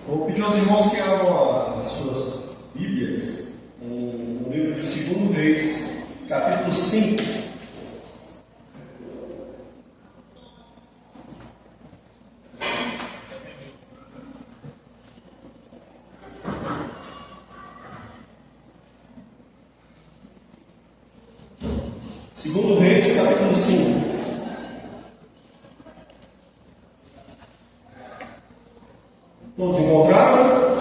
Vou pedir aos irmãos que abram as suas Bíblias no livro de 2 Reis, capítulo 5. Segundo Reis, capítulo 5. Todos encontraram?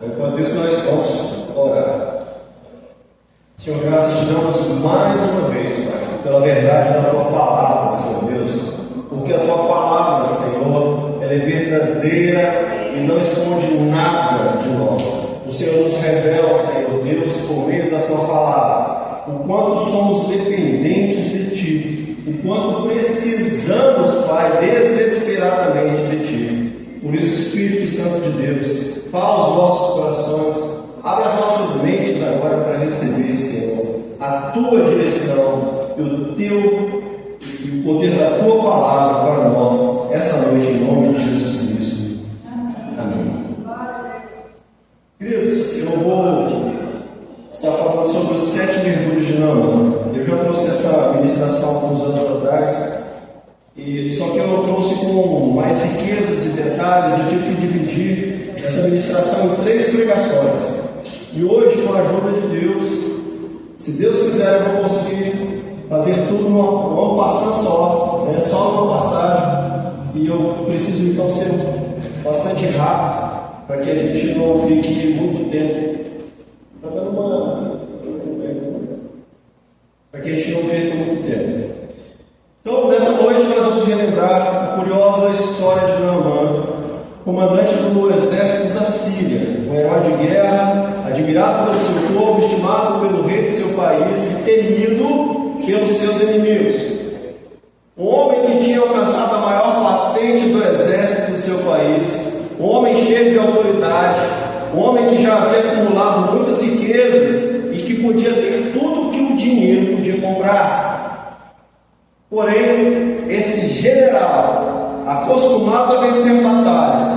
Enquanto isso, nós vamos orar. Senhor, graças te damos mais uma vez, Pai, pela verdade da tua palavra, Senhor Deus, porque a tua palavra, Senhor, ela é verdadeira e não esconde nada de nós. O Senhor nos revela, Senhor Deus, por meio da tua palavra, o quanto somos dependentes de ti, o quanto precisamos, Pai, desesperadamente de ti. Por isso, Espírito Santo de Deus, fala aos nossos corações, abre as nossas mentes agora para receber, Senhor, a tua direção e o poder da tua palavra para nós essa noite, em nome de Jesus Cristo. Amém. Queridos, eu vou estar falando sobre os 7 mergulhos de Naamã. Eu já trouxe essa ministração alguns anos atrás, só que eu trouxe com mais riquezas de detalhes. Eu tive que dividir essa ministração em 3 pregações. E hoje, com a ajuda de Deus, se Deus quiser, eu vou conseguir fazer tudo numa passagem só, só numa passagem. E eu preciso então ser bastante rápido, para que a gente não fique muito tempo. Para que a gente não perca muito tempo. Então, nessa noite, nós vamos relembrar a curiosa história de Naamã, comandante do exército da Síria, um herói de guerra, admirado pelo seu povo, estimado pelo rei de seu país e temido pelos seus inimigos. Um homem que tinha alcançado a maior patente do exército do seu país, um homem cheio de autoridade, um homem que já havia acumulado muitas riquezas e que podia ter tudo o que o dinheiro podia comprar. Porém, esse general, acostumado a vencer batalhas,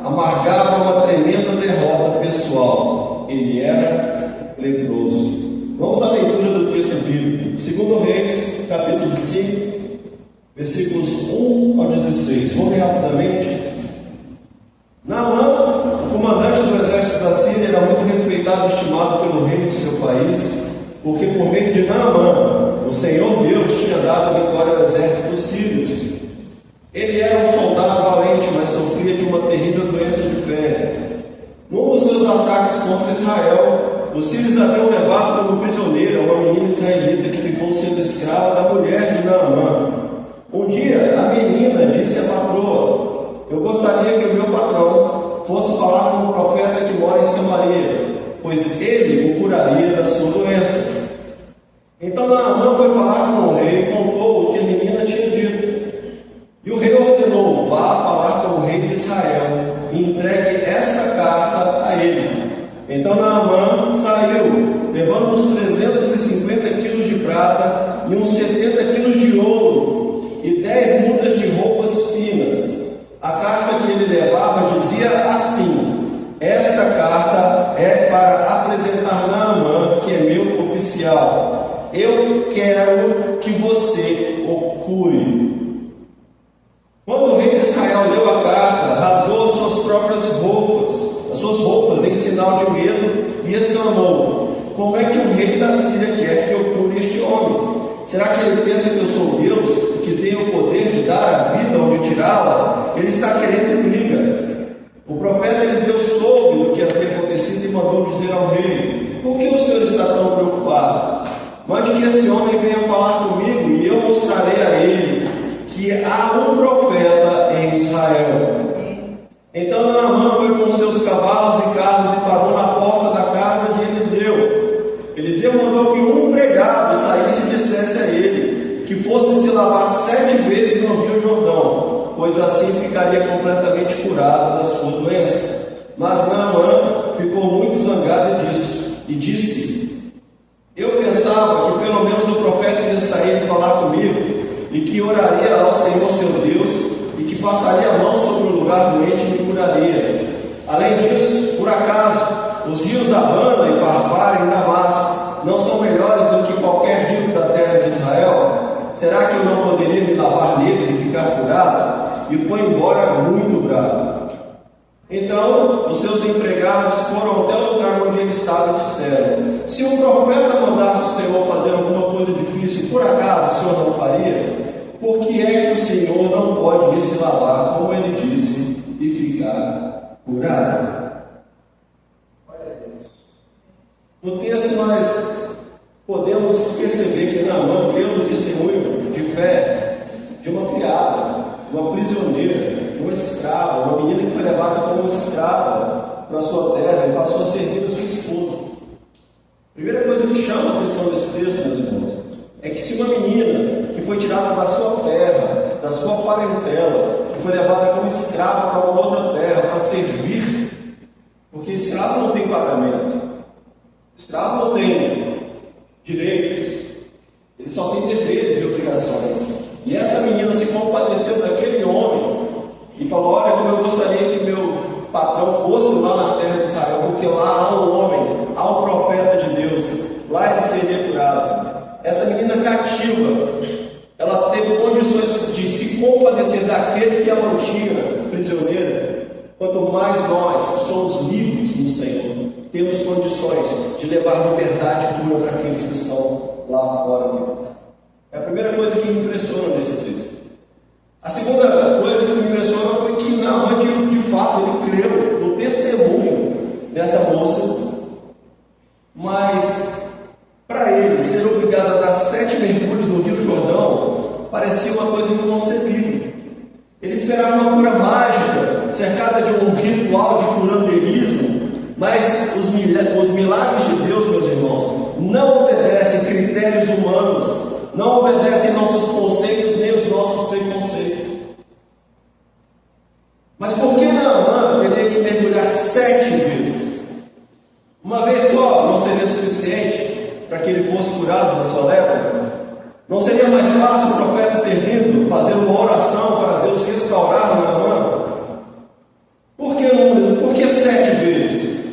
amargava uma tremenda derrota pessoal. Ele era leproso. Vamos à leitura do texto bíblico. 2 Reis, capítulo 5, versículos 1 ao 16. Vou ler rapidamente. Naamã, o comandante do exército da Síria, era muito respeitado e estimado pelo rei de seu país, porque por meio de Naamã, o Senhor Deus tinha dado a vitória ao exército dos sírios. Ele era um soldado valente, mas sofria de uma terrível doença de pele. Num dos seus ataques contra Israel, os sírios haviam levado como prisioneira uma menina israelita que ficou sendo escrava da mulher de Naamã. Um dia, a menina disse à patroa: eu gostaria que o meu patrão fosse falar com o profeta que mora em Samaria, pois ele o curaria da sua doença. Então Naamã foi falar com o rei e contou o que a menina tinha dito. E o rei ordenou: vá falar com o rei de Israel e entregue esta carta a ele. Então Naamã saiu, levando uns 350 quilos de prata e uns 70 quilos de ouro e 10 mudas de roupas finas. A carta que ele levava dizia assim: esta carta é para apresentar Naamã, que é meu oficial. Eu quero que você o cure. Quando o rei de Israel leu a carta, rasgou as suas roupas em sinal de medo e exclamou: como é que o rei da Síria quer que eu cure este homem? Será que ele pensa que eu sou Deus, que tenho o poder de dar a vida ou de tirá-la? Ele está querendo briga. O profeta Eliseu soube do que havia acontecido e mandou dizer ao rei: por que o senhor está tão preocupado? Mande que esse homem venha falar comigo e eu mostrarei a ele que há um profeta em Israel. Então Naamã foi com seus cavalos e carros e parou na porta da casa de Eliseu. Eliseu mandou que um empregado saísse e dissesse a ele que fosse se lavar 7 vezes no Rio Jordão, pois assim ficaria completamente curado da sua doença. Mas Naamã ficou muito zangado e disse: eu pensava que pelo menos o profeta ia sair e falar comigo e que oraria ao Senhor seu Deus e foi embora muito bravo. Então os seus empregados foram até o lugar onde ele estava e disseram: se o profeta mandasse o Senhor fazer alguma coisa difícil, por acaso o Senhor não faria? Por que é que o Senhor não pode ir se lavar, como ele disse, e ficar curado? No texto nós podemos perceber que Naamã creu no testemunho de fé de uma criada, de uma prisioneira, de uma escrava, uma menina que foi levada como escrava na sua terra e passou a servir a sua esposa. A primeira coisa que chama a atenção desse texto, meus irmãos, é que se uma menina que foi tirada da sua terra, da sua parentela, que foi levada como escrava para uma outra terra para servir, porque escravo não tem pagamento, escravo não tem direitos, ele só tem deveres e obrigações. E essa menina se compadeceu daquele homem e falou: olha, como eu gostaria que meu patrão fosse lá na terra de Israel, porque lá há um homem, há um profeta de Deus, lá ele seria curado. Essa menina cativa, ela teve condições de se compadecer daquele que a mantinha prisioneira. Quanto mais nós, que somos livres no Senhor, temos condições de levar liberdade pura para aqueles que estão lá fora de nós. É a primeira coisa que me impressiona nesse texto. A segunda coisa que me impressiona foi que Naamã, de fato, ele creu no testemunho dessa moça, mas para ele ser obrigado a dar 7 mergulhos no Rio Jordão parecia uma coisa inconcebível. Ele esperava uma cura mágica, cercada de um ritual de curandeirismo, mas os milagres de Deus, meus irmãos, não obedecem critérios humanos, não obedecem nossos conceitos nem os nossos preconceitos. Mas por que Naamã teria que mergulhar 7 vezes? Uma vez só não seria suficiente para que ele fosse curado da sua lepra? Não seria mais fácil o profeta ter vindo fazer uma oração para Deus restaurar Naamã? Por que número? Por que 7 vezes?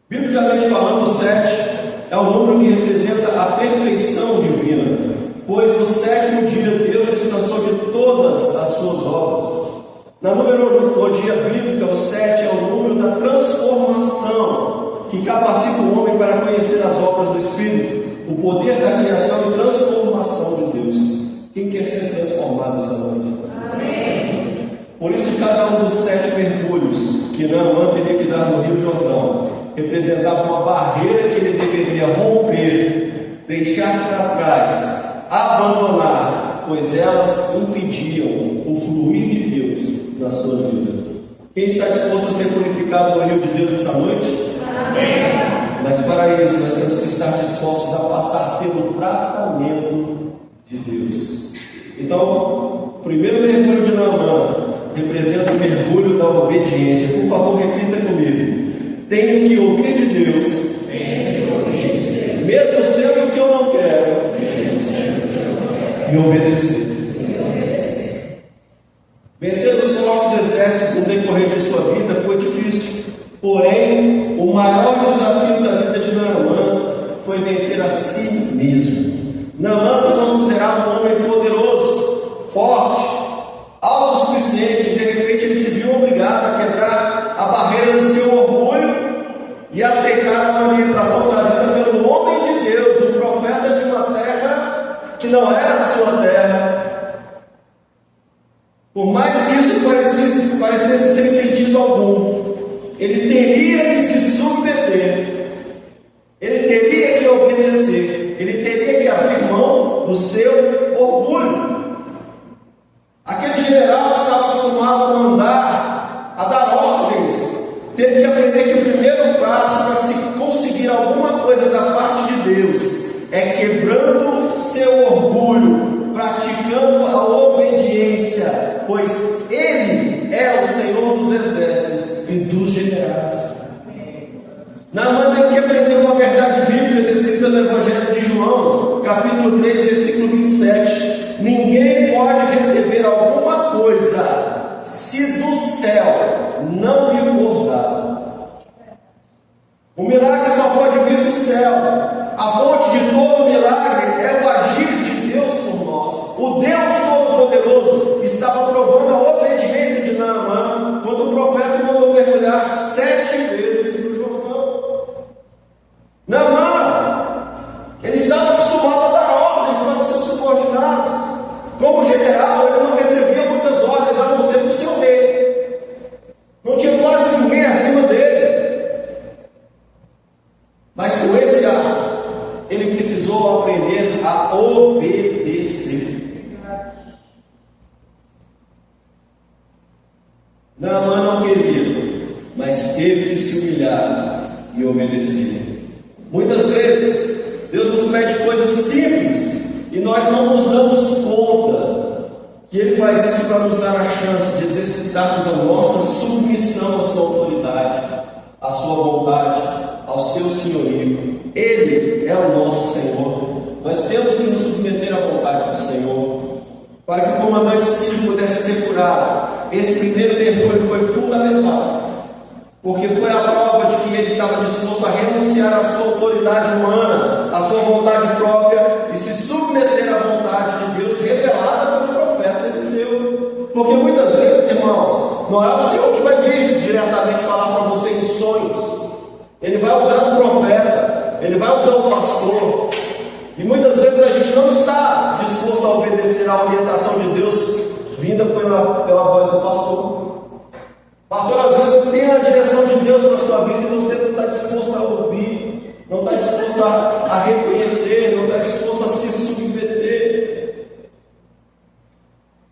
Biblicamente falando, 7 é o número que representa a perfeição divina, pois no 7º dia Deus descansou de todas as suas obras. Na numerologia bíblica, o 7 é o número da transformação, que capacita o homem para conhecer as obras do Espírito, o poder da criação e transformação de Deus. Quem quer ser transformado essa noite? Amém. Por isso, cada um dos 7 mergulhos que Naamã teria que dar no Rio Jordão representava uma barreira que ele deveria romper, deixar para trás, abandonar, pois elas impediam o fluir de Deus na sua vida. Quem está disposto a ser purificado no Rio de Deus essa noite? Amém. Mas para isso nós temos que estar dispostos a passar pelo tratamento de Deus. Então, o primeiro mergulho de Naamã representa o mergulho da obediência. Por favor, repita comigo: tenho que ouvir de Deus, mesmo sendo o que eu não quero, e obedecer. Vencer os fortes exércitos no decorrer de sua vida foi difícil. Porém, o maior desafio da vida de Naamã foi vencer a si mesmo. Naamã se considerava um homem poderoso, forte, autossuficiente, e de repente ele se viu obrigado a quebrar a barreira do seu orgulho e aceitar uma orientação trazida pelo homem de Deus, o profeta de uma terra que não era a sua terra. Por mais que isso parecesse sem sentido algum, ele teria que se submeter, ele teria que obedecer, ele teria que abrir mão do seu orgulho. Aquele general que estava acostumado a mandar, a dar ordens, teve que aprender que o primeiro passo para se conseguir alguma coisa da parte de Deus é quebrando seu orgulho, praticando a obediência, pois Ele é o Senhor dos exércitos e dos generais. Naamã teve que aprender uma verdade bíblica descrita no Evangelho de João, capítulo 3, versículo 27. Ninguém pode receber alguma coisa se do céu não lhe for dado. O milagre só pode vir do céu. A fonte de todo milagre é o agir de Deus por nós. O Deus Todo-Poderoso estava provando a Naamã não queria, mas teve que se humilhar e obedecer. Muitas vezes, Deus nos pede coisas simples e nós não nos damos conta que Ele faz isso para nos dar a chance de exercitarmos a nossa submissão à sua autoridade, à sua vontade, ao seu senhorio. Ele é o nosso Senhor. Nós temos que nos submeter à vontade do Senhor. Para que o comandante Sírio pudesse ser curado, esse primeiro mergulho foi fundamental, porque foi a prova de que ele estava disposto a renunciar à sua autoridade humana, à sua vontade própria e se submeter à vontade de Deus revelada pelo profeta Eliseu. Porque muitas vezes, irmãos, não é o Senhor que vai vir diretamente falar para você em sonhos. Ele vai usar um profeta, ele vai usar um pastor. E muitas vezes a gente não está disposto a obedecer à orientação de Deus vinda pela voz do pastor. Pastor, às vezes tem a direção de Deus para a sua vida e você não está disposto a ouvir, não está disposto a reconhecer, não está disposto a se submeter.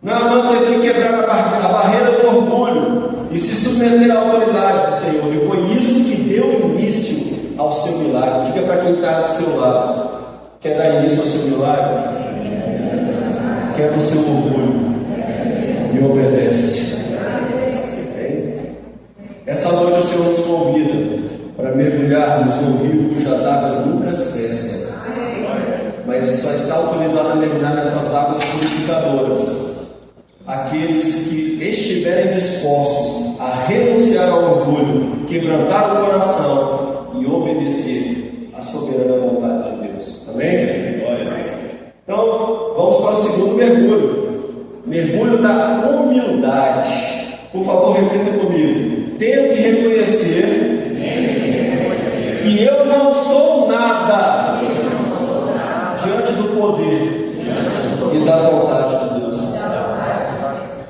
Naamã teve que quebrar a barreira do orgulho e se submeter à autoridade do Senhor. E foi isso que deu início ao seu milagre. Diga para quem está do seu lado: quer dar início ao seu milagre? Quebra o seu orgulho e obedece. Essa noite o Senhor nos convida para mergulharmos no rio cujas águas nunca cessam, mas só está autorizado a mergulhar nessas águas purificadoras aqueles que estiverem dispostos a renunciar ao orgulho, quebrantar o coração e obedecer à soberana vontade de Deus. Amém? Então, vamos para o segundo mergulho. Mergulho da humildade. Por favor, repita comigo. Tenho que reconhecer que eu não sou nada diante do poder e da vontade de Deus.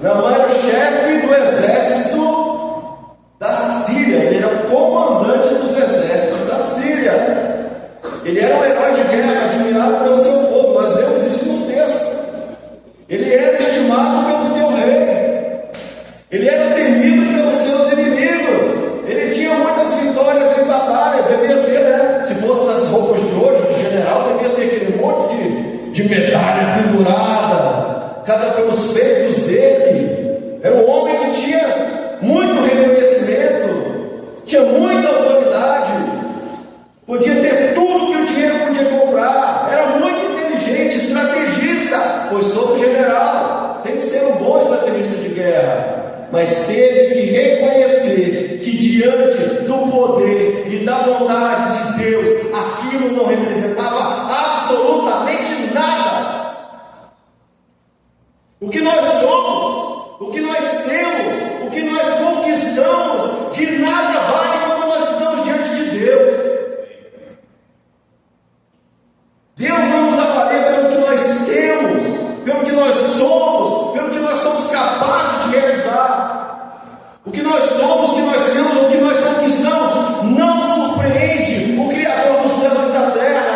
Naamã era o chefe do exército da Síria. Ele era o comandante dos exércitos da Síria. Ele era um herói de guerra, admirado pelo seu povo. Nós vemos isso no texto. Ele era estimado pelo seu rei. Ele era temido pelos seus inimigos. Ele tinha muitas vitórias em batalhas. Devia ter, né? Se fosse nas roupas de hoje, de general, devia ter aquele monte de medalha pendurada, cada pelos feitos dele. Era um homem que tinha muito reconhecimento, tinha muita autoridade, podia ter tudo que o dinheiro podia comprar, era muito inteligente, estrategista, pois todo general tem que ser um bom estrategista de guerra, mas teve que reconhecer que diante do poder e da vontade de Deus, aquilo não representava absolutamente nada. O que nós somos, o que nós temos, o que nós conquistamos, de nada vale quando nós estamos diante de Deus. Deus não nos avalia pelo que nós temos, pelo que nós somos, pelo que nós somos capazes de realizar. O que nós somos, o que nós temos, o que nós conquistamos, não surpreende o Criador dos céus e da terra.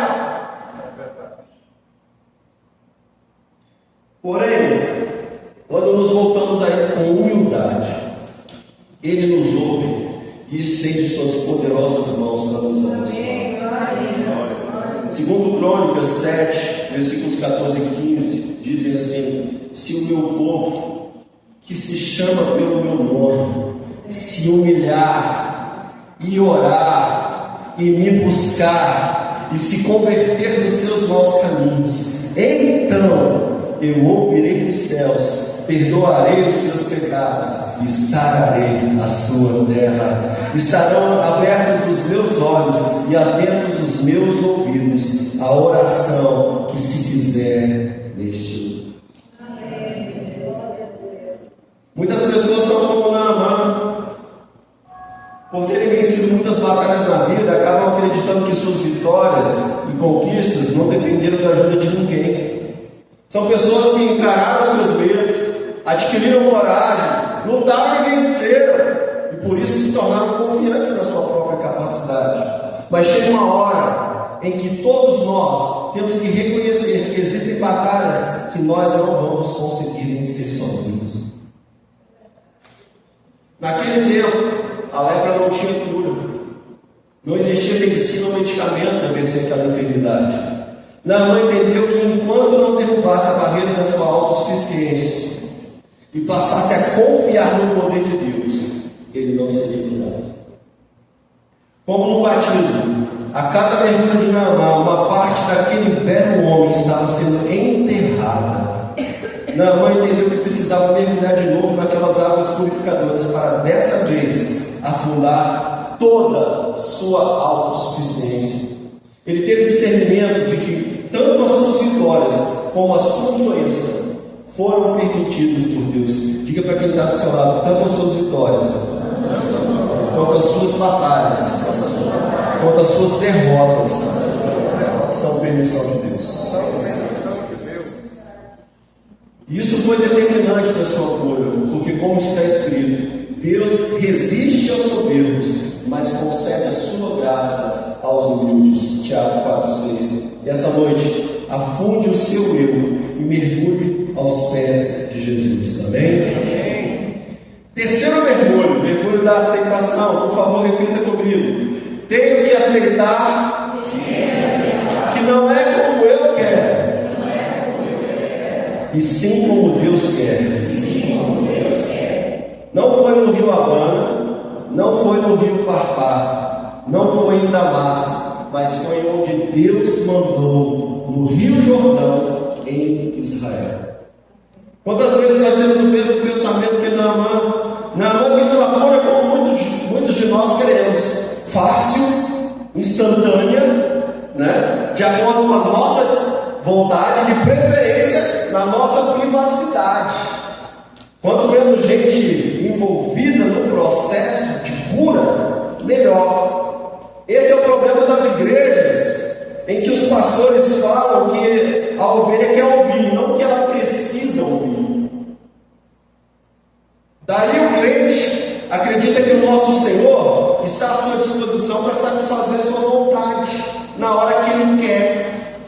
Porém, quando nos voltamos a Ele com humildade, Ele nos ouve e estende suas poderosas mãos para nos abençoar. Segundo Crônicas 7, versículos 14 e 15, dizem assim: se o meu povo, que se chama pelo meu nome, se humilhar e orar e me buscar e se converter nos seus maus caminhos, então eu ouvirei dos céus, perdoarei os seus pecados e sararei a sua terra. Estarão abertos os meus olhos e atentos os meus ouvidos à oração que se fizer neste lugar. Muitas pessoas são como Naamã, por terem vencido muitas batalhas na vida, acabam acreditando que suas vitórias e conquistas não dependeram da ajuda de ninguém. São pessoas que encararam seus medos, adquiriram coragem, lutaram e venceram, e por isso se tornaram confiantes na sua própria capacidade. Mas chega uma hora em que todos nós temos que reconhecer que existem batalhas que nós não vamos conseguir vencer sozinhos. Naquele tempo, a lepra não tinha cura. Não existia medicina ou medicamento para vencer aquela enfermidade. Naamã entendeu que enquanto não derrubasse a barreira da sua autossuficiência e passasse a confiar no poder de Deus, ele não seria curado. Como no batismo, a cada mergulho de Naamã, uma parte daquele velho homem estava sendo enterrada. Naamã entendeu que precisava mergulhar de novo naquelas águas purificadoras para dessa vez afundar toda sua autossuficiência. Ele teve discernimento de que tanto as suas vitórias como a sua doença foram permitidas por Deus. Diga para quem está do seu lado: tanto as suas vitórias quanto as suas batalhas, quanto as suas derrotas são permissão de Deus. Isso foi determinante para a sua cura, porque, como está escrito, Deus resiste aos soberbos, mas concede a sua graça aos humildes. Tiago 4,6. E essa noite, afunde o seu erro e mergulhe aos pés de Jesus. Amém? Terceiro mergulho, mergulho da aceitação. Por favor, repita comigo: tenho que aceitar que não é como eu quero, e sim como Deus quer. Não foi no rio Habana, não foi no rio Farpar, não foi em Damasco, mas foi onde Deus mandou, no Rio Jordão, em Israel. Quantas vezes nós temos o mesmo pensamento que Naamã? Naamã queria uma cura como muitos de nós queremos: fácil, instantânea, né? De acordo com a nossa vontade, de preferência na nossa privacidade. Quanto menos gente envolvida no processo de cura, melhor. Esse é o problema das igrejas, em que os pastores falam que a ovelha quer ouvir, não que ela precisa ouvir. Daí o crente acredita que o nosso Senhor está à sua disposição para satisfazer sua vontade na hora que Ele quer.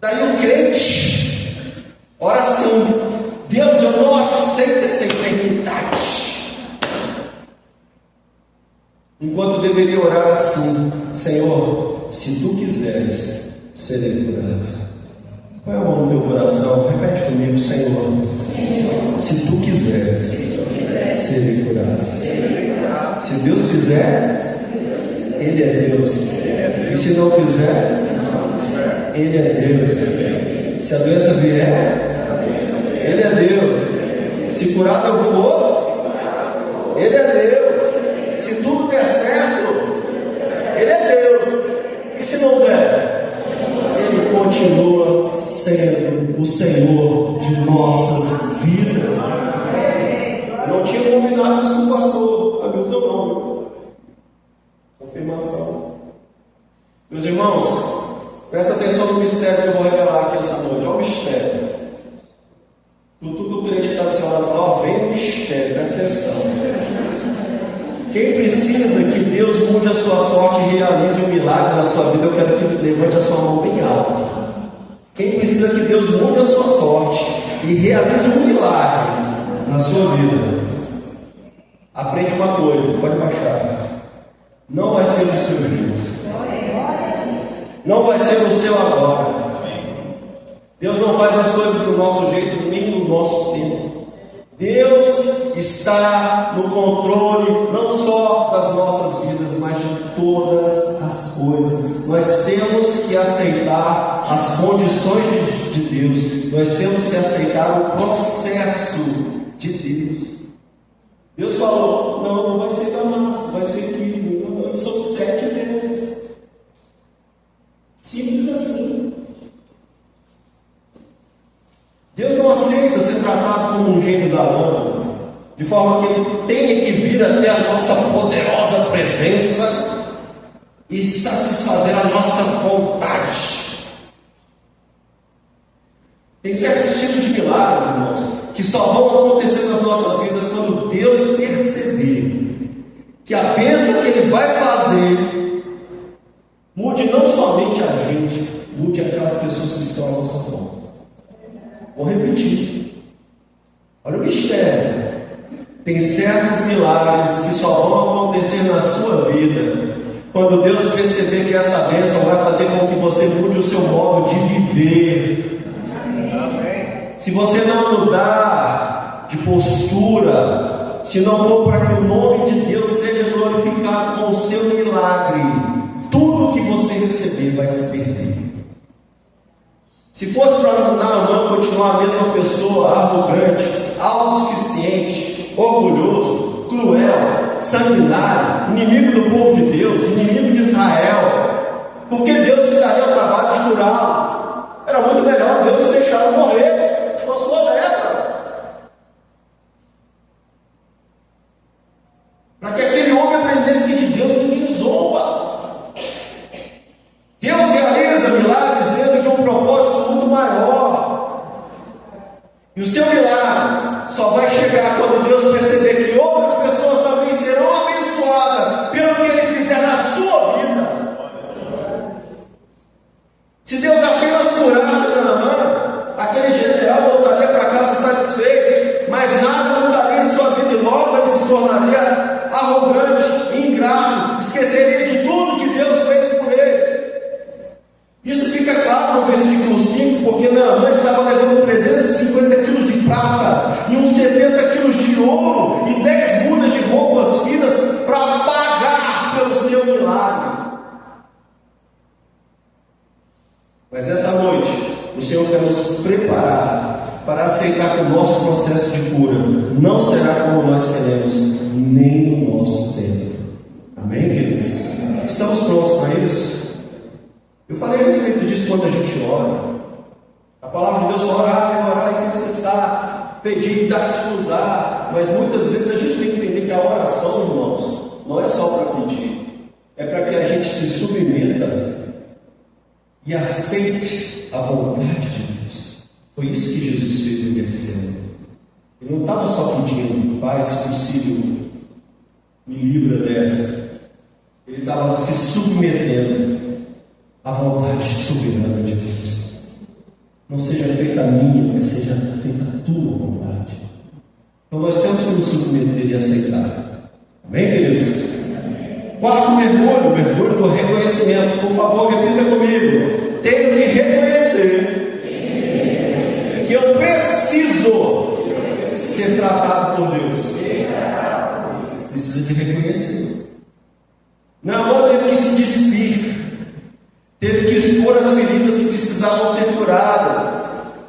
Daí o crente ora assim: Deus, eu não aceito essa enfermidade. Enquanto deveria orar assim: Senhor, se Tu quiseres, serei curado. Põe a mão no teu coração, repete comigo: Senhor, se Tu quiseres, serei curado. Se Deus fizer, Ele é Deus. E se não fizer, Ele é Deus. Se a doença vier, Ele é Deus. Se curado eu for, Ele é Deus. Se tudo der certo, Ele é Deus. E se não der, Ele continua sendo o Senhor de nossas vidas. Não tinha combinado isso com o pastor Hamilton, não. Confirmação. Meus irmãos, presta atenção no mistério que eu vou revelar aqui essa noite. Olha o mistério. Tudo que o crente está do seu lado fala: ó, vem o mistério, presta atenção. Quem precisa que Deus mude a sua sorte e realize um milagre na sua vida, eu quero que levante a sua mão bem alta. Quem precisa que Deus mude a sua sorte e realize um milagre na sua vida, aprende uma coisa, pode baixar: não vai ser do seu jeito, não vai ser no seu agora. Deus não faz as coisas do nosso jeito, nem no nosso tempo. Deus está no controle não só das nossas vidas, mas de todas as coisas. Nós temos que aceitar as condições de Deus. Nós temos que aceitar o processo de Deus. Deus falou: não vai ser Damasco, vai ser aqui. Não, são 7 vezes. Simples assim. Deus não aceita ser tratado como um gênio da lâmpada, de forma que Ele tenha que vir até a nossa poderosa presença e satisfazer a nossa vontade. Tem certos tipos de milagres, irmãos, que só vão acontecer nas nossas vidas quando Deus perceber que a bênção que Ele vai fazer mude não somente a gente, mude aquelas pessoas que estão à nossa volta. Vou repetir. Olha o mistério. Tem certos milagres que só vão acontecer na sua vida quando Deus perceber que essa bênção vai fazer com que você mude o seu modo de viver. Amém. Se você não mudar de postura, se não for para que o nome de Deus seja glorificado com o seu milagre, tudo que você receber vai se perder. Se fosse para Naamã continuar a mesma pessoa, arrogante, autossuficiente, orgulhoso, cruel, sanguinário, inimigo do povo de Deus, inimigo de Israel, porque Deus se daria o trabalho de curá-lo? Era muito melhor Deus deixá-lo morrer com a sua lepra, para que aquele homem aprendesse que de Deus ninguém zomba. Deus realiza milagres dentro de um propósito muito maior, e o seu milagre só vai chegar quando Deus perceber que outras pessoas também serão abençoadas pelo que Ele fizer na sua vida. Se Deus apenas curasse Naamã, aquele general voltaria para casa satisfeito, mas nada mudaria em sua vida, e logo ele se tornaria arrogante, ingrato, esqueceria de tudo que Deus fez por ele. Isso fica claro no versículo 5, porque Naamã estava levando 350 quilos de prata e uns 70 quilos de ouro e 10 mudas de roupas finas para pagar pelo seu milagre. Mas essa noite, o Senhor quer nos preparar para aceitar que o nosso processo de cura não será como nós queremos, nem no nosso tempo. Amém, queridos? Estamos prontos para isso? Eu falei a respeito disso quando a gente ora. A palavra de Deus fala: orar sem cessar, pedir e dar-se usar. Mas muitas vezes a gente tem que entender que a oração, irmãos, não é só para pedir, é para que a gente se submeta e aceite a vontade de Deus. Foi isso que Jesus fez no Getsemane. Ele não estava só pedindo: Pai, se possível, me livra dessa. Ele estava se submetendo à vontade soberana de Deus. Não seja feita a minha, mas seja feita a tua vontade. Então nós temos que nos submeter e aceitar. Amém, queridos? Quarto mergulho, o mergulho do reconhecimento. Por favor, repita comigo. Tenho que reconhecer que eu preciso ser tratado por Deus. Precisa de reconhecer. Naamã teve que se despir, teve que expor as feridas que precisavam ser curadas,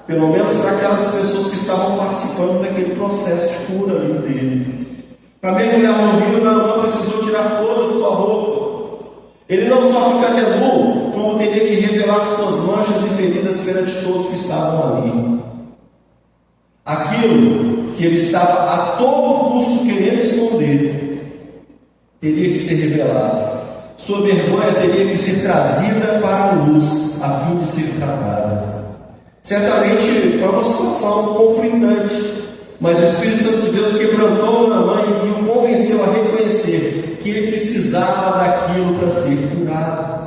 pelo menos para aquelas pessoas que estavam participando daquele processo de cura ali dele. Para mergulhar no rio, Naamã precisou tirar toda a sua roupa. Ele não só ficaria nu, como teria que revelar suas manchas e feridas perante todos que estavam ali. Aquilo que ele estava a todo custo querendo esconder teria que ser revelado. Sua vergonha teria que ser trazida para a luz, a fim de ser tratada. Certamente foi uma situação conflitante, mas o Espírito Santo de Deus quebrantou Naamã e o convenceu a reconhecer que ele precisava daquilo para ser curado.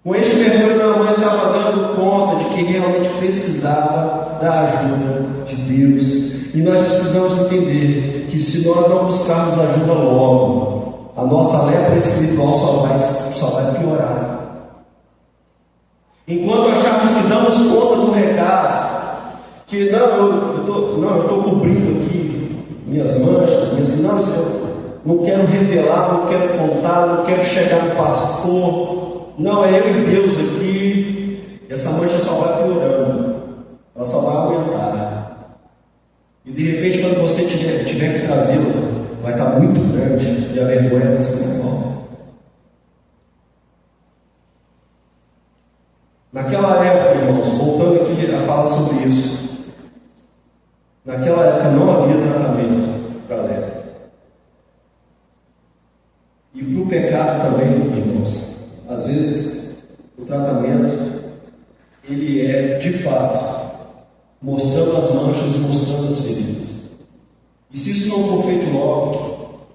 Com este mergulho, Naamã estava dando conta de que realmente precisava da ajuda de Deus. E nós precisamos entender que se nós não buscarmos ajuda logo, a nossa lepra espiritual só vai piorar. Enquanto acharmos que damos conta do recado, que eu estou cobrindo aqui minhas manchas, eu não quero revelar, não quero contar, não quero chegar no pastor, não, é eu e Deus aqui, essa mancha só vai piorando, ela só vai aumentar. E de repente, quando você tiver que trazê-la, vai estar muito grande e a vergonha vai ser menor. Naquela época, irmãos, voltando aqui a falar sobre isso, naquela época não havia tratamento para a lepra. E para o pecado também, irmãos, às vezes o tratamento, ele é de fato mostrando as manchas e mostrando as feridas. E se isso não for feito logo,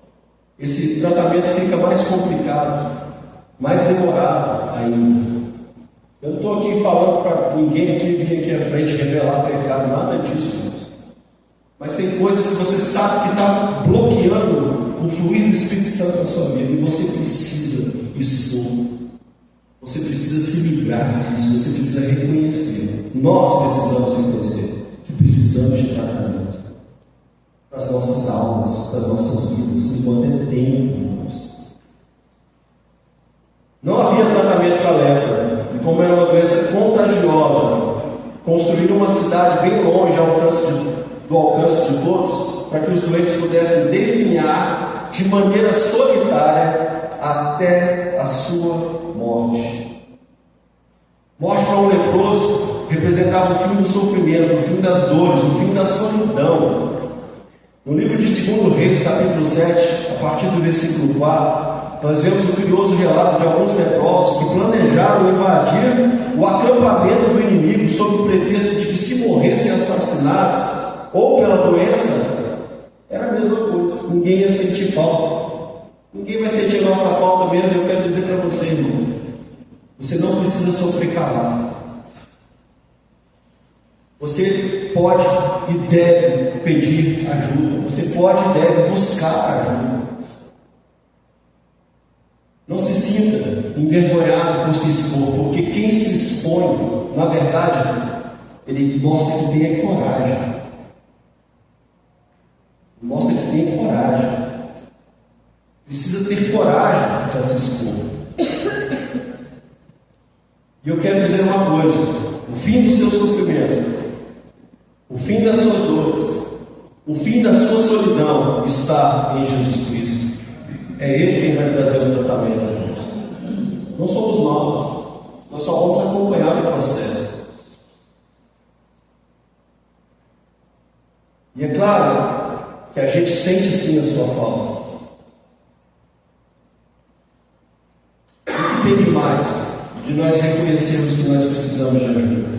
esse tratamento fica mais complicado, mais demorado ainda. Eu não estou aqui falando para ninguém aqui vir aqui à frente revelar pecado, nada disso. Mas tem coisas que você sabe que está bloqueando o fluir do Espírito Santo na sua vida, e você precisa expor. Você precisa se livrar disso, você precisa reconhecer. Nós precisamos reconhecer que precisamos de tratamento para as nossas almas, para as nossas vidas, enquanto é tempo, irmãos. Não havia tratamento para a lepra, e como era uma doença contagiosa, construíram uma cidade bem longe do alcance de todos, para que os doentes pudessem definhar de maneira solitária até a sua morte. Morte para um leproso representava o fim do sofrimento, o fim das dores, o fim da solidão. No livro de 2 Reis, capítulo 7, a partir do versículo 4, nós vemos o curioso relato de alguns leprosos que planejaram invadir o acampamento do inimigo sob o pretexto de que, se morressem assassinados ou pela doença, era a mesma coisa. Ninguém ia sentir falta. Ninguém vai sentir a nossa falta mesmo. Eu quero dizer para você, irmão, você não precisa sofrer calado. Você pode e deve pedir ajuda. Você pode e deve buscar ajuda. Não se sinta envergonhado por se expor, porque quem se expõe, na verdade, ele mostra que tem coragem. Mostra que tem coragem. Precisa ter coragem para se expor. E eu quero dizer uma coisa: o fim do seu sofrimento, o fim das suas dores, o fim da sua solidão está em Jesus Cristo. É Ele quem vai trazer o tratamento, irmãos. Não somos nós. Nós só vamos acompanhar o processo. E é claro que a gente sente sim a sua falta. O que tem de mais de nós reconhecermos que nós precisamos de ajuda?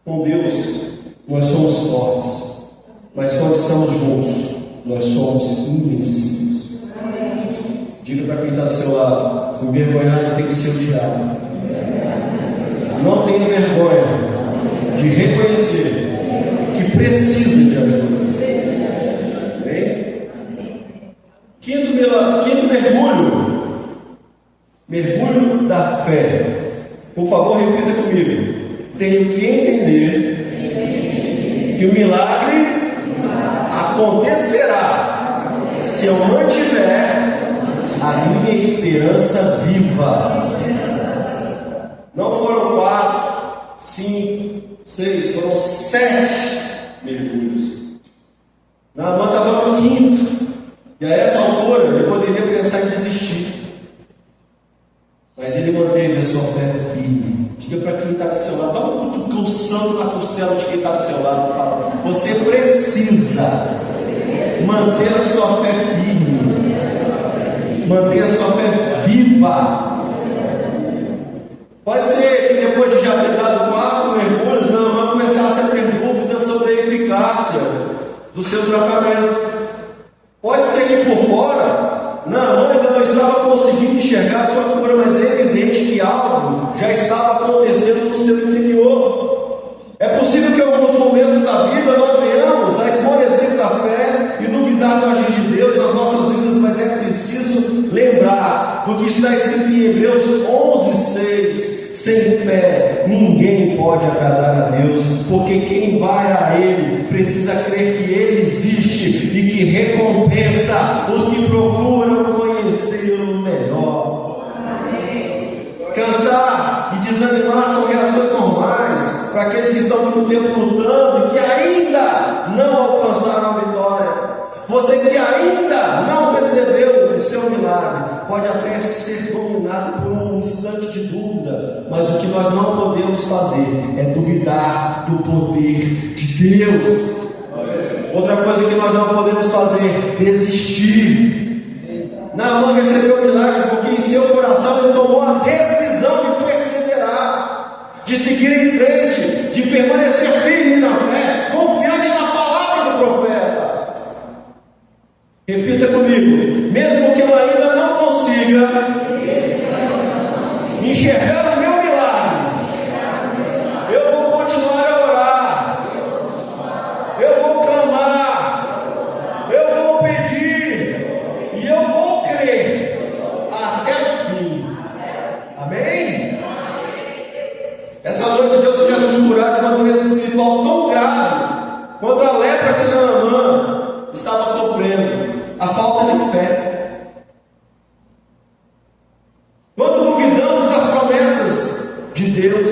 Com Deus, nós somos fortes, mas quando estamos juntos, nós somos invencíveis. Diga para quem está do seu lado: o envergonhado tem que ser odiado. Não tenha vergonha de reconhecer que precisa de ajuda. Bem? Quinto mergulho da fé. Por favor, repita comigo: tenho que entender que o milagre acontecerá se eu mantiver a minha esperança viva. Não foram 4, 5, 6, foram 7 mergulhos. Naamã estava no 5º, e a essa altura ele poderia pensar em desistir, mas ele manteve a sua fé firme. Diga para quem está do seu lado, dá um cutucão santo na costela de quem está do seu lado. Fala: você precisa manter a sua fé firme, manter a sua fé viva. Pode ser que depois de já ter dado 4 mergulhos, Naamã começasse a ter dúvidas sobre a eficácia do seu tratamento. Pode ser que por fora Naamã ainda não estava conseguindo enxergar a sua cura, mas é evidente que algo já estava acontecendo no seu interior. É possível que em alguns momentos da vida nós venhamos a esmorecer da fé e duvidar do agir de Deus nas nossas vidas, mas é preciso lembrar do que está escrito em Hebreus 11:6. Sem fé ninguém pode agradar a Deus, porque quem vai a Ele precisa crer que Ele existe e que recompensa os que procuram conhecê-lo melhor. Cansar e desanimar são reações normais para aqueles que estão muito tempo lutando e que ainda não alcançaram a vitória. Você que ainda não recebeu o seu milagre pode até ser dominado por um instante de dúvida, mas o que nós não podemos fazer é duvidar do poder de Deus. Outra coisa que nós não podemos fazer é desistir. Naamã recebeu o milagre porque em seu coração ele tomou a decisão de perseverar, de seguir em frente, de permanecer firme na fé, confiante na palavra do profeta. Repita comigo: mesmo que eu ainda não consiga enxergar o meu milagre, eu vou continuar a orar, eu vou clamar A falta de fé. Quando duvidamos das promessas de Deus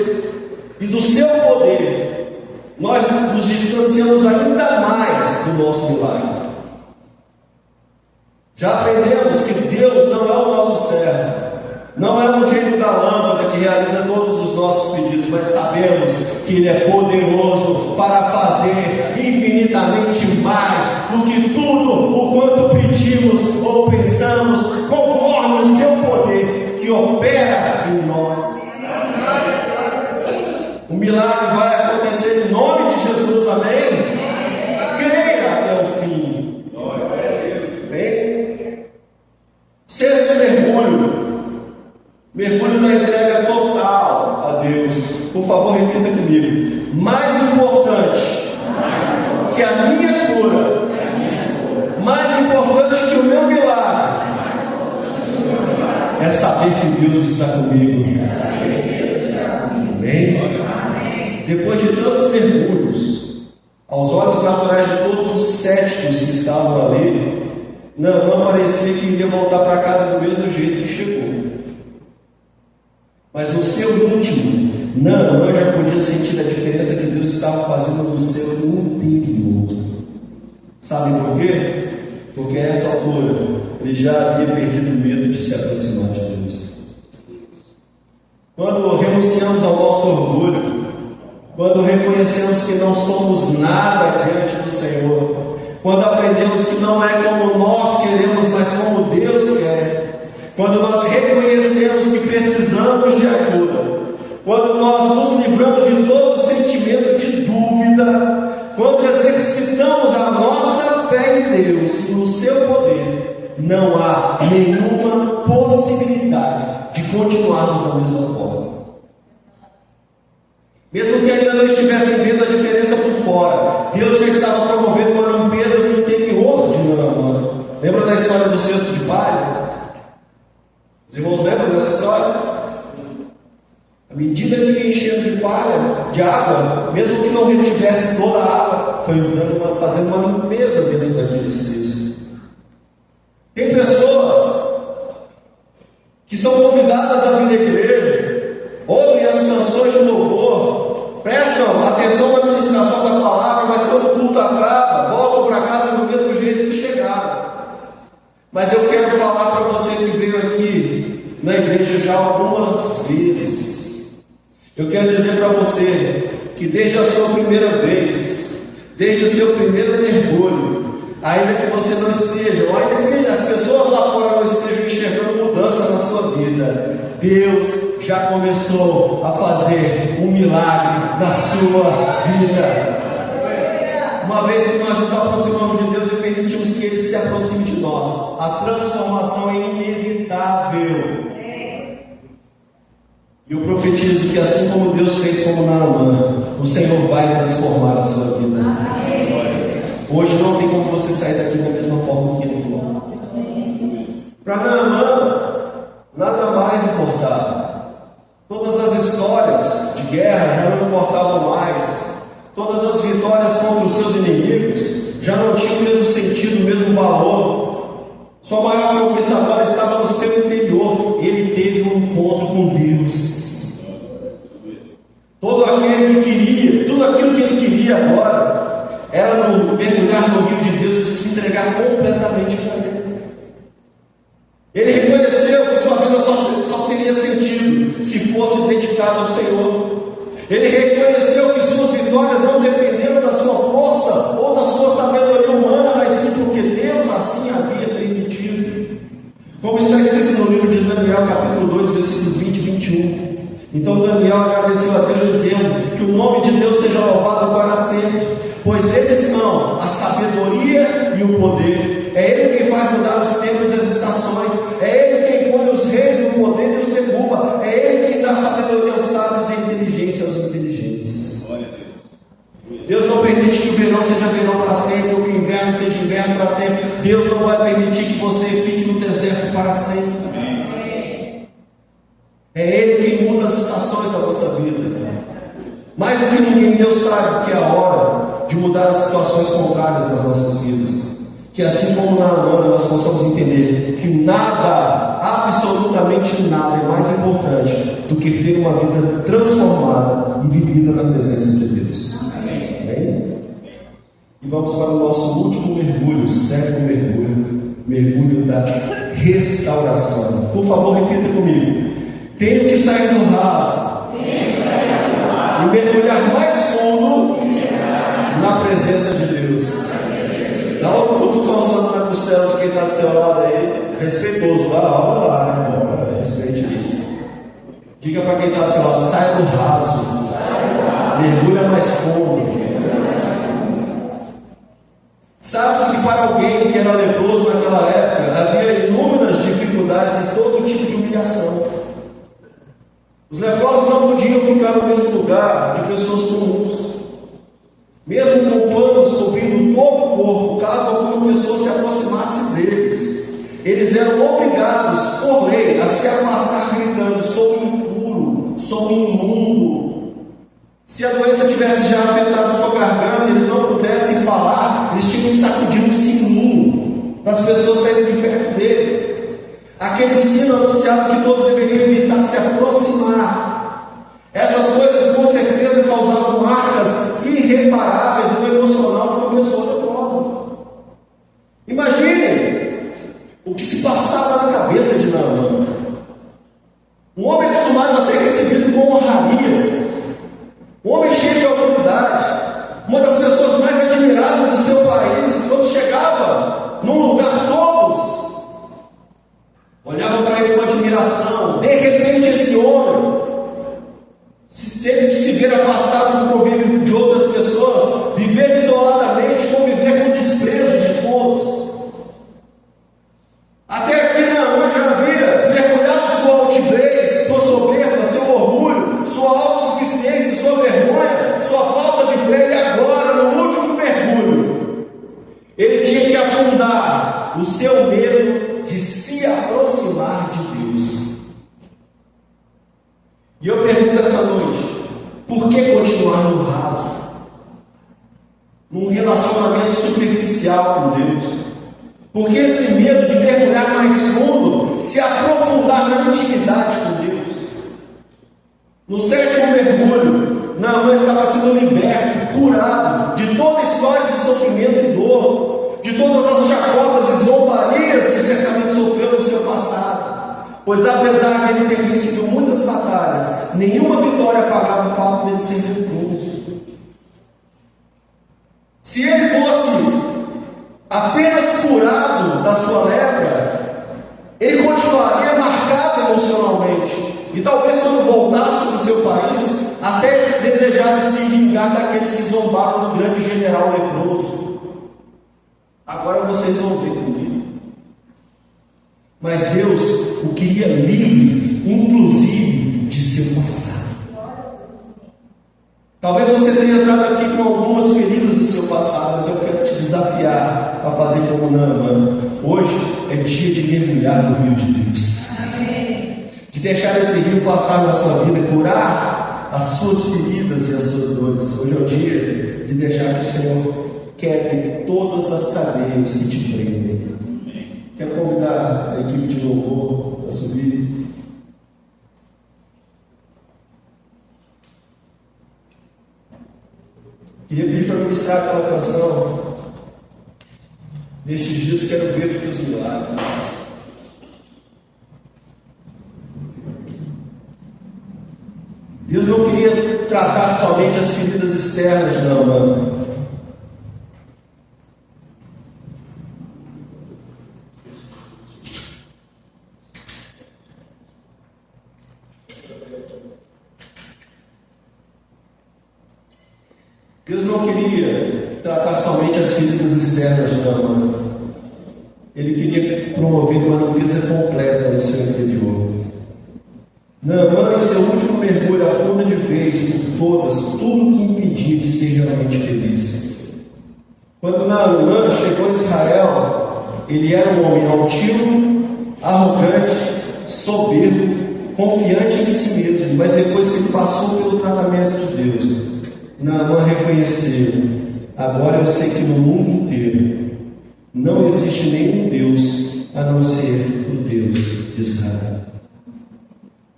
e do seu poder, nós nos distanciamos ainda mais do nosso milagre. Já aprendemos que Deus não é o nosso servo, não é um gênio da lâmpada que realiza todos os nossos pedidos, mas sabemos que Ele é poderoso para fazer infinitamente mais do que tudo o quanto pedimos ou pensamos, conforme o seu poder que opera em nós. O milagre vai acontecer em nome de Jesus, amém? Creia até o fim. Amém? Sexto mergulho. Mergulho na entrega total a Deus. Por favor, repita comigo. Mais importante que a minha cura, mais importante que o meu milagre, é saber que Deus está comigo. Amém? Depois de tantos mergulhos, aos olhos naturais de todos os céticos que estavam ali, não parecia que ia voltar para casa do mesmo jeito que chegou. Mas no seu íntimo, Naamã já podia sentir a diferença que Deus estava fazendo no seu interior. Sabe por quê? Porque a essa altura ele já havia perdido o medo de se aproximar de Deus. Quando renunciamos ao nosso orgulho, quando reconhecemos que não somos nada diante do Senhor, quando aprendemos que não é como nós queremos, mas como Deus quer, quando nós reconhecemos que precisamos de ajuda, quando nós nos livramos de todo sentimento de dúvida, quando exercitamos a nossa fé em Deus e no seu poder, não há nenhuma possibilidade de continuarmos da mesma forma. Mesmo que ainda não estivessem vendo a diferença por fora, Deus já estava promovendo uma limpeza no interior de Naamã. Lembra da história do cesto de palha? Os irmãos lembram dessa história? À medida que ia enchendo de palha, de água, mesmo que não retivesse toda a água, foi fazendo uma limpeza dentro daquele cesto. Tem pessoas que são convidadas a vir à igreja, ouvem as canções de louvor, prestam atenção na ministração da palavra, mas quando o culto acaba, voltam para casa do mesmo jeito que chegaram. Mas eu quero falar para você que veio aqui na igreja já algumas vezes. Eu quero dizer para você que desde a sua primeira vez, desde o seu primeiro mergulho, ainda que você não esteja, ou ainda que as pessoas lá fora não estejam enxergando mudança na sua vida, Deus já começou a fazer um milagre na sua vida. Uma vez que nós nos aproximamos de Deus e permitimos que Ele se aproxime de nós, a transformação é inevitável. E eu profetizo que assim como Deus fez como Naamã, o Senhor vai transformar a sua vida. Hoje não tem como você sair daqui da mesma forma que ele entrou. Para Naamã, nada mais importava. Todas as histórias de guerra já não importavam mais. Todas as vitórias contra os seus inimigos já não tinham o mesmo sentido, o mesmo valor. Sua maior conquista agora estava no seu interior. Ele teve um encontro com Deus. Todo aquele que queria, tudo aquilo que ele queria agora era mergulhar no rio de Deus e se entregar completamente para Ele. Ele reconheceu que sua vida só teria sentido se fosse dedicado ao Senhor. Ele reconheceu que suas vitórias não dependeram da sua força ou da sua sabedoria humana, mas sim porque Deus assim havia permitido. Como está escrito no livro de Daniel, capítulo 2, versículos 20 e 21. Então Daniel agradeceu a Deus, dizendo que o nome de Deus seja louvado para sempre, pois dele são a sabedoria e o poder. É Ele quem faz mudar os tempos e as estações. É Ele quem põe os reis no poder e os derruba. É Ele quem dá sabedoria aos sábios e inteligência aos inteligentes. Deus não permite que o verão seja verão para sempre, ou que o inverno seja inverno para sempre. Deus não vai permitir que você fique no deserto para sempre. É Ele quem muda as estações da nossa vida. Mais do que ninguém, Deus sabe que é a hora de mudar as situações contrárias das nossas vidas. que assim como na Naamã nós possamos entender que nada, absolutamente nada é mais importante do que ter uma vida transformada e vivida na presença de Deus. Amém? E vamos para o nosso último mergulho, sétimo mergulho da restauração. Por favor, repita comigo. Tenho que sair do raso e mergulhar mais fundo na presença de Deus. Dá um cutucão santo na costela de quem está do seu lado aí, respeitoso, vai lá, irmão, respeite isso. Diga para quem está do seu lado, saia do raso, mergulha mais fundo. Sabe-se que para alguém que era leproso naquela época, havia inúmeras dificuldades e todo tipo de humilhação. Os leprosos não podiam ficar no mesmo lugar de pessoas comuns. Mesmo com panos cobrindo todo o corpo, caso alguma pessoa se aproximasse deles, eles eram obrigados, por lei, a se afastar gritando: sou impuro, sou imundo. Se a doença tivesse já afetado sua garganta, eles não pudessem falar, eles tinham que sacudir um sininho para as pessoas saírem de perto deles. Aquele sino anunciava que todos deveriam evitar se aproximar. Essas coisas com certeza causavam marcas irreparáveis no emocional de uma pessoa leprosa. Imaginem o que se passava na cabeça de Naamã. Um homem acostumado a ser recebido com honrarias, um homem cheio de autoridade, uma das pessoas mais admiradas do seu país. Quando chegava num lugar, todos olhavam para ele com admiração. De repente, esse homem teve que se ver afastado do convívio de outras pessoas, viver isoladamente, conviver com o desprezo de todos. Até aqui Naamã já havia mergulhado sua altivez, sua soberba, seu orgulho, sua autossuficiência, sua vergonha, sua falta de fé, e agora, no último mergulho, ele tinha que afundar o seu medo de se aproximar de Deus. E eu pergunto essa noite: por que continuar no raso? Num relacionamento superficial com Deus? Por que esse medo de mergulhar mais fundo, se aprofundar na intimidade com Deus? No sétimo mergulho, Naamã estava sendo liberto, curado de toda a história de sofrimento e dor, de todas as chacotas e zombarias que certamente sofreu no seu passado. Pois apesar de ele ter vencido muitas batalhas, nenhuma vitória pagava o fato de ele ser leproso. Se ele fosse apenas curado da sua lepra, ele continuaria marcado emocionalmente. E talvez quando voltasse para o seu país, até desejasse se vingar daqueles que zombaram do grande general leproso. Agora vocês vão ver comigo. Mas Deus o queria livre, inclusive, de seu passado. Talvez você tenha entrado aqui com algumas feridas do seu passado, mas eu quero te desafiar a fazer como Naamã. Hoje é dia de mergulhar no rio de Deus. Amém. De deixar esse rio passar na sua vida, curar as suas feridas e as suas dores. Hoje é o dia de deixar que o Senhor quebre todas as cadeias que te prendem. Quero convidar a equipe de louvor a subir. Queria pedir para ministrar aquela canção. Nestes dias quero ver os teus milagres. Deus não queria tratar somente as feridas externas de Naamã. Deus não queria tratar somente as feridas externas de Naamã. Ele queria promover uma limpeza completa no seu interior. Naamã, em seu último mergulho, afunda de vez por todas tudo que impedia de ser realmente feliz. Quando Naamã chegou a Israel, ele era um homem altivo, arrogante, soberbo, confiante em si mesmo. Mas depois que ele passou pelo tratamento de Deus, Naamã reconheceu: agora eu sei que no mundo inteiro Não existe nenhum Deus a não ser o Deus de Israel.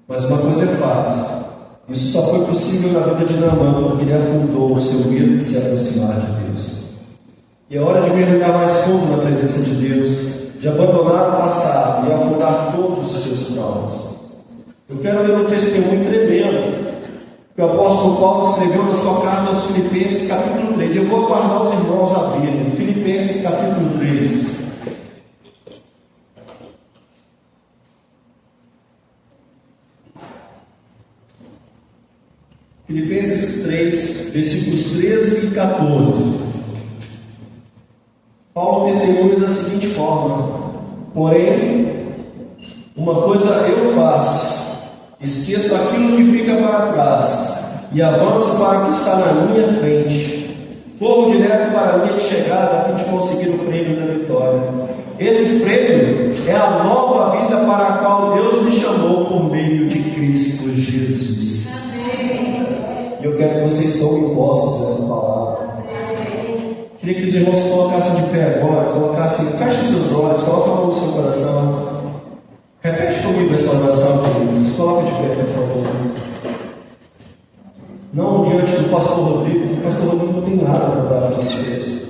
Mas uma coisa é fato: isso só foi possível na vida de Naamã porque ele afundou o seu medo de se aproximar de Deus. E é hora de mergulhar mais fundo na presença de Deus, de abandonar o passado e afundar todos os seus traumas. Eu quero ler um testemunho tremendo que o apóstolo Paulo escreveu na sua carta aos Filipenses, capítulo 3. Eu vou aguardar os irmãos abrirem. Filipenses, capítulo 3. Filipenses 3, versículos 13 e 14. Paulo testemunha da seguinte forma: porém, uma coisa eu faço, esqueço aquilo que fica para trás e avanço para o que está na minha frente. Corro direto para a linha de chegada a fim de conseguir o prêmio da vitória. Esse prêmio é a nova vida para a qual Deus me chamou por meio de Cristo Jesus. E eu quero que vocês tomem posse dessa palavra. Queria que os irmãos se colocassem de pé agora, feche seus olhos, coloque a mão no seu coração. Repete comigo essa oração, queridos. Coloque de pé, por favor. Não diante do pastor Rodrigo, porque o pastor Rodrigo não tem nada para dar para vocês,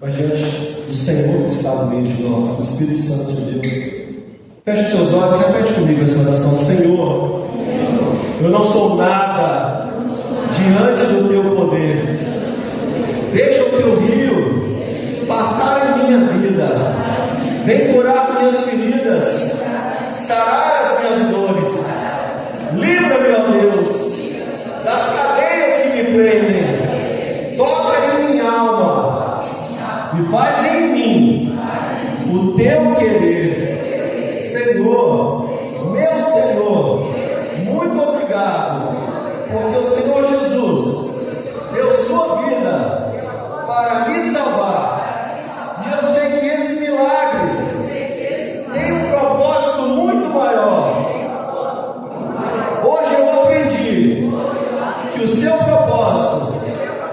mas diante do Senhor que está no meio de nós, do Espírito Santo de Deus. Feche seus olhos, repete comigo essa oração. Senhor, eu não sou nada diante do teu poder. Deixa o teu rio passar em minha vida. Vem curar minhas feridas, sarar as minhas dores. Livra-me, ó Deus, das cadeias que me prendem. Toca em minha alma e faz em mim o teu querer. Senhor, meu Senhor, muito obrigado, porque o Senhor Jesus deu sua vida para me salvar. E eu sei que esse milagre tem um propósito muito maior. Hoje eu aprendi que o seu propósito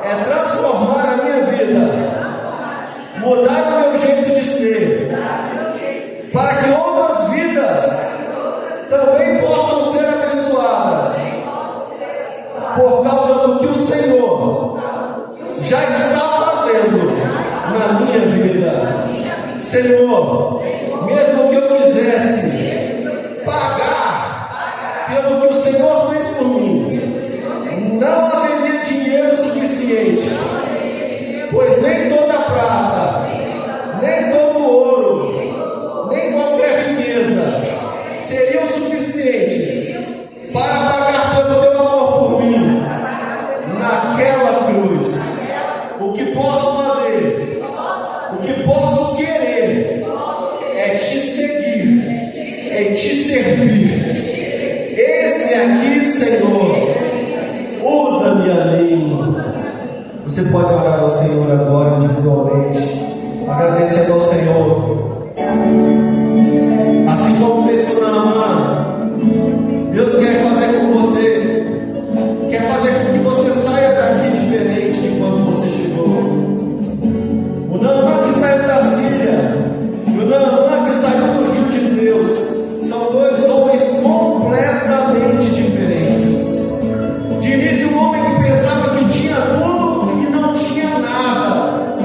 é transformar a minha vida, mudar o meu jeito de ser, para que outras vidas também possam ser abençoadas por causa do que o Senhor já está fazendo na minha vida. Senhor, mesmo que eu quisesse pagar pelo que o Senhor fez por mim, não haveria dinheiro suficiente, pois nem toda prata, nem todo ouro, nem qualquer riqueza seriam suficientes para pagar pelo teu amor por mim naquela cruz. O que posso fazer, o que posso querer é te seguir, é te servir. Eis-me aqui, Senhor, usa-me a mim. Você pode orar ao Senhor agora individualmente, agradecendo ao Senhor, assim como fez com Naamã. Deus quer fazer com você, quer fazer com que você saia daqui diferente de quando você chegou. O Naamã que saiu da Síria e o Naamã que saiu do rio de Deus são dois homens completamente diferentes. De início, um homem que pensava que tinha tudo e não tinha nada,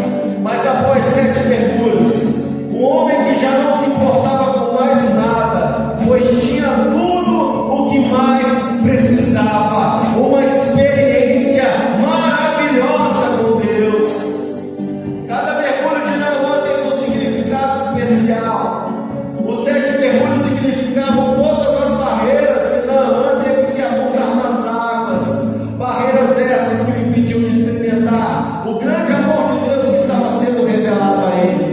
mas após 7 mergulhos, um homem que já não se importava com mais nada, pois tinha tudo o que mais precisava, uma experiência maravilhosa com Deus. Cada mergulho de Naamã tem um significado especial. Os 7 mergulhos significavam todas as barreiras que Naamã teve que afundar nas águas, barreiras essas que o impediam de experimentar o grande amor de Deus que estava sendo revelado a ele.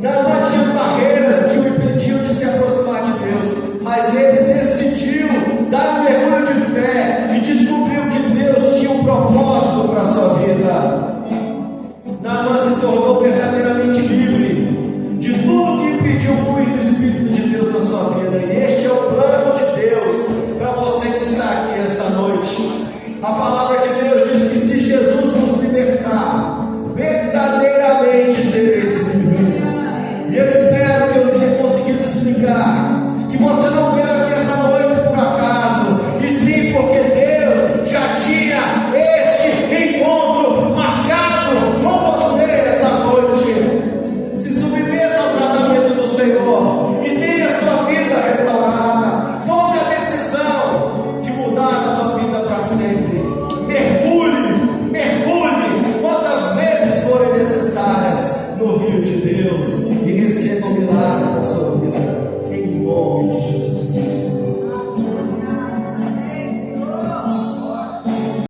Naamã tinha barreiras que o impediam de se aproximar de Deus, mas ele decidiu dar um mergulho de fé e descobriu que Deus tinha um propósito para a sua vida. Naamã se tornou verdadeiramente livre de tudo no rio de Deus, e